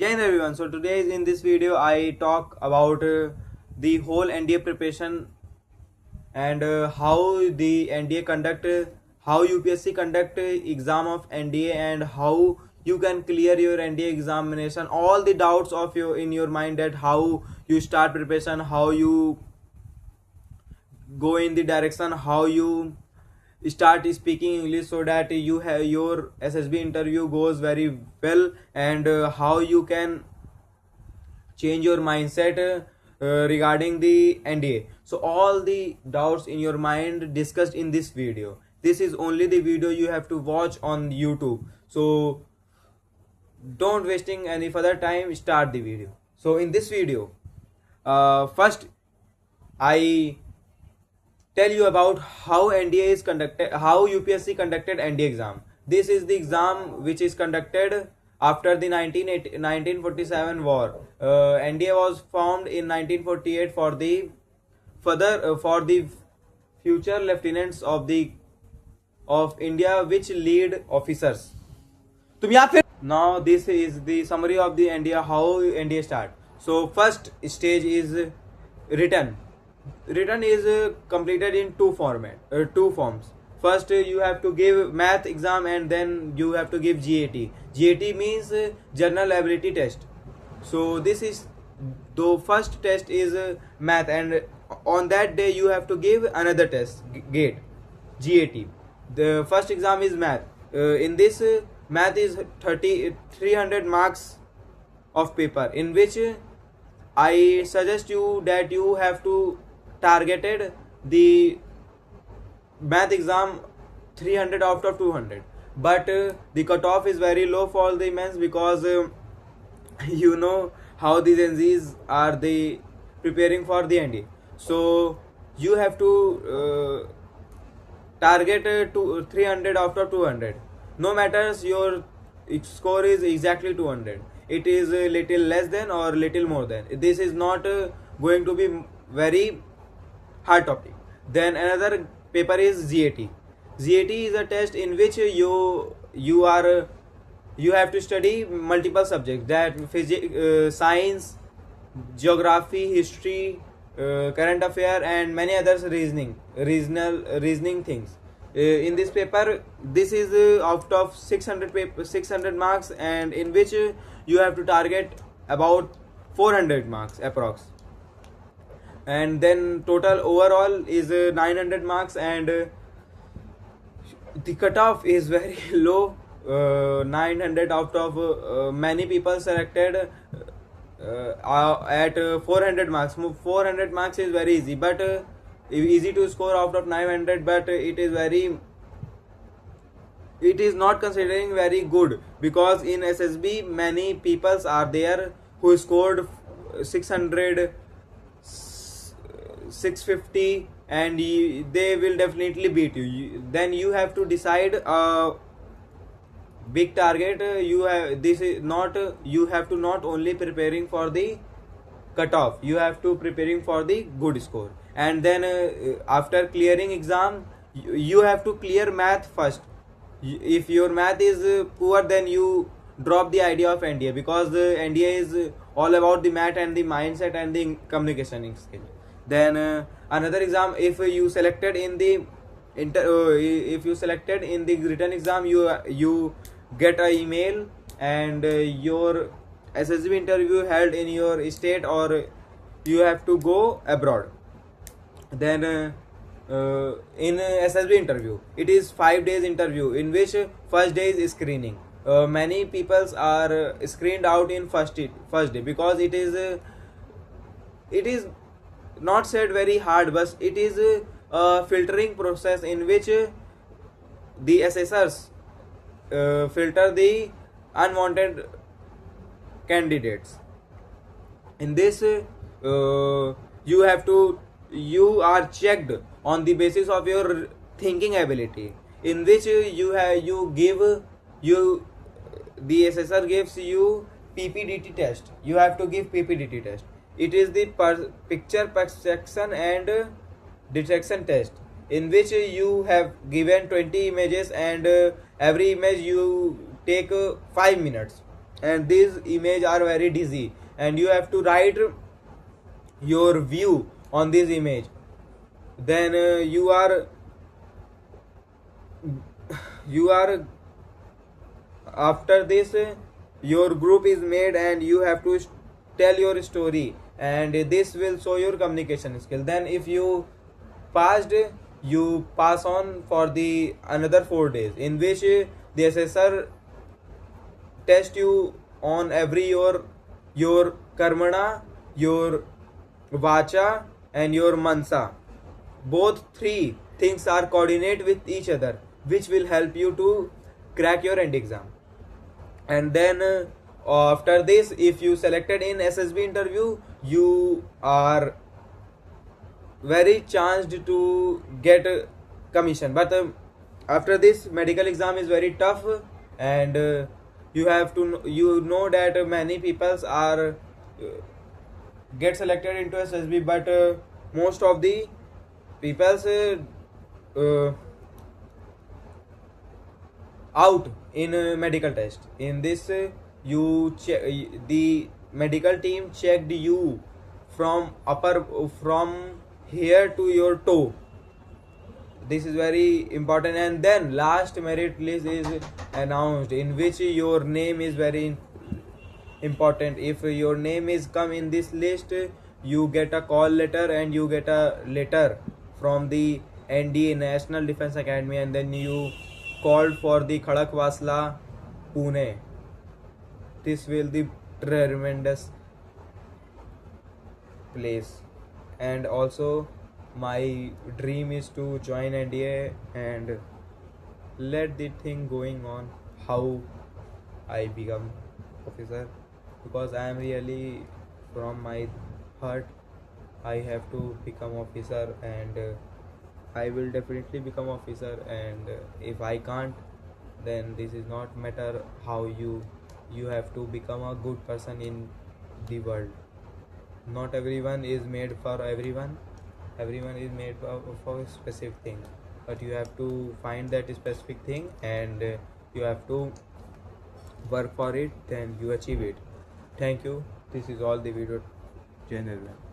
Jai Hind everyone. So today in this video I talk about the whole NDA preparation and how the NDA conduct, how UPSC conduct exam of NDA and how you can clear your NDA examination. All the doubts of your in your mind that how you start preparation, how you go in the direction, how you start speaking English so that you have your SSB interview goes very well and how you can change your mindset regarding the NDA. So all the doubts in your mind discussed in this video. This is only the video you have to watch on YouTube. So don't wasting any further time, start the video. So in this video, first I tell you about how NDA is conducted, how UPSC conducted NDA exam. This is the exam which is conducted after the 1947 war. NDA was formed in 1948 for the for the future lieutenants of India which lead officers. तुम यहाँ पे now this is the summary of the NDA, how NDA start. So first stage is written. Written is completed in two forms. First you have to give math exam and then you have to give GAT. GAT means general ability test. So this is the first test is math, and on that day you have to give another test, GAT. The first exam is math. In this math is 300 marks of paper, in which I suggest you that you have to targeted the math exam 300 out of 200, but the cutoff is very low for the men's because you know how these NZs are they preparing for the ND. So you have to target to 300 out of 200. No matters your score is exactly 200, it is a little less than or little more than, this is not going to be very hard topic. Then another paper is GAT. GAT is a test in which you have to study multiple subjects, that physics, science, geography, history, current affair, and many others reasoning things. In this paper, this is out of 600 marks, and in which you have to target about 400 marks approx, and then total overall is 900 marks, and the cutoff is very low, 900 out of many people selected at 400 marks. 400 marks is very easy, but easy to score out of 900, but it is not considering very good, because in SSB many peoples are there who scored 600, 650, and they will definitely beat you. Then you have to decide a big target. You have this is not you have to not only preparing for the cutoff, you have to preparing for the good score. And then after clearing exam, you have to clear math first. If your math is poor, then you drop the idea of NDA, because the NDA is all about the math and the mindset and the communication skill. Then another exam, if you selected in the if you selected in the written exam, you get a email, and your SSB interview held in your state, or you have to go abroad. Then in SSB interview, it is 5 days interview, in which first day is screening. Many peoples are screened out in first day, because it is not said very hard, but it is a filtering process in which the assessors filter the unwanted candidates. In this you are checked on the basis of your thinking ability, in which the assessor gives you PPDT test. You have to give PPDT test. It is the picture perception and detection test, in which you have given 20 images, and every image you take 5 minutes. and these images are very dizzy, and you have to write your view on this image. Then you are after this your group is made, and you have to tell your story, and this will show your communication skill. Then if you passed, you pass on for the another 4 days, in which the assessor test you on every your karmana, your vacha, and your mansa. Both three things are coordinate with each other, which will help you to crack your end exam. And then after this, if you selected in SSB interview, you are very chanced to get commission. But after this, medical exam is very tough, and you have to you know that many peoples are get selected into SSB, but most of the people's uh, out in medical test. In this the medical team checked you from here to your toe. This is very important. And then last merit list is announced, in which your name is very important. If your name is come in this list, you get a call letter, and you get a letter from the NDA, National Defense Academy, and then you called for the Khadakwasla, Pune. This will be tremendous place. And also my dream is to join NDA and let the thing going on how I become officer, because I am really from my heart I have to become officer, and I will definitely become officer. And if I can't, then this is not matter how you have to become a good person in the world. Not everyone is made for everyone. Everyone is made for a specific thing, but you have to find that specific thing, and you have to work for it, then you achieve it. Thank you. This is all the video. General.